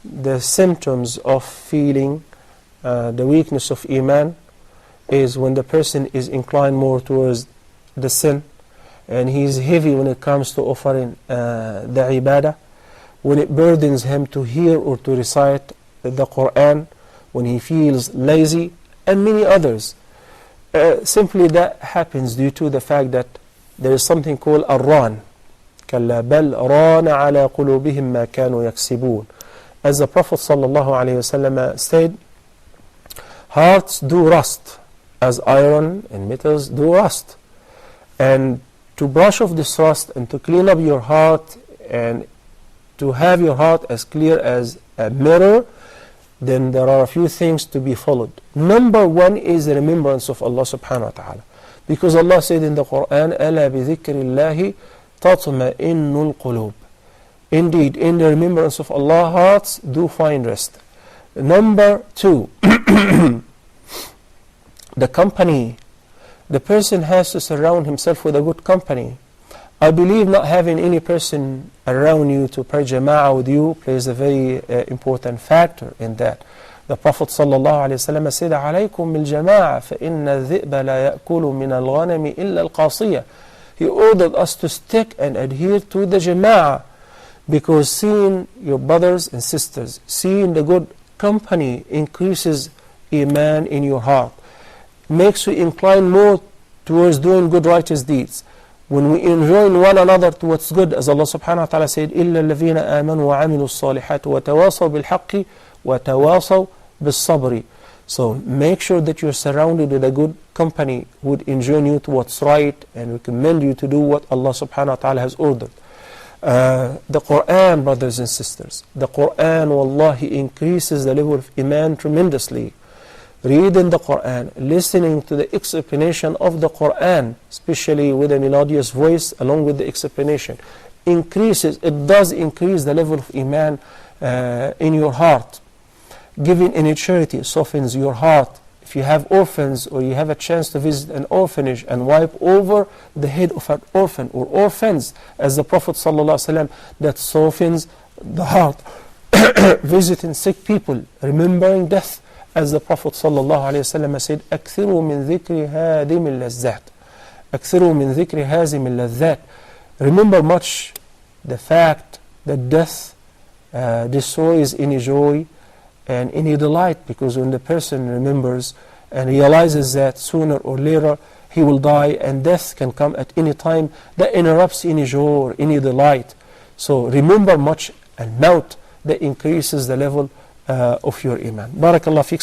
the symptoms of feeling the weakness of iman is when the person is inclined more towards the sin, and he is heavy when it comes to offering the ibadah, when it burdens him to hear or to recite the Quran, when he feels lazy, and many others. Simply that happens due to the fact that there is something called الران. كلا بل ران على قلوبهم ما كانوا يكسبون. As the Prophet ﷺ said, hearts do rust as iron and metals do rust. And to brush off this rust and to clean up your heart and to have your heart as clear as a mirror, then there are a few things to be followed. Number one is the remembrance of Allah subhanahu wa ta'ala. Because Allah said in the Quran, أَلَا بِذِكْرِ اللَّهِ تَطْمَئِنُّ الْقُلُوبِ. Indeed, in the remembrance of Allah, hearts do find rest. Number two, the company. The person has to surround himself with a good company. I believe not having any person around you to pray jama'ah with you plays a very important factor in that. The Prophet ﷺ said, عَلَيْكُمْ بِالْجَمَاعَةِ فَإِنَّ الذِّئْبَ لَا يَأْكُلُ مِنَ الْغَنَمِ إِلَّا الْقَاصِيَةِ. He ordered us to stick and adhere to the jama'ah, because seeing your brothers and sisters, seeing the good company increases iman in your heart, makes you incline more towards doing good righteous deeds. When we enjoin one another to what's good, as Allah subhanahu wa ta'ala said, إِلَّا الَّذِينَ آمَنُوا وَعَمِلُوا الصَّالِحَاتِ وَتَوَاصَوْا بِالْحَقِّ وَتَوَاصَوْا بِالصَّبْرِ. So make sure that you're surrounded with a good company who would enjoin you to what's right and recommend you to do what Allah subhanahu wa ta'ala has ordered. The Quran, brothers and sisters, the Quran, wallahi, increases the level of iman tremendously. Reading the Quran, listening to the explanation of the Quran, especially with a melodious voice along with the explanation, it does increase the level of iman in your heart. Giving any charity softens your heart. If you have orphans or you have a chance to visit an orphanage and wipe over the head of an orphan or orphans, as the Prophet ﷺ, that softens the heart. Visiting sick people, remembering death, as the Prophet ﷺ said, أكثروا من ذكر هادم اللذات. أكثروا من ذكر هازم اللذات. Remember much the fact that death destroys any joy and any delight, because when the person remembers and realizes that sooner or later he will die and death can come at any time, that interrupts any joy or any delight. So remember much and note that increases the level of your iman. Barakallah fiik.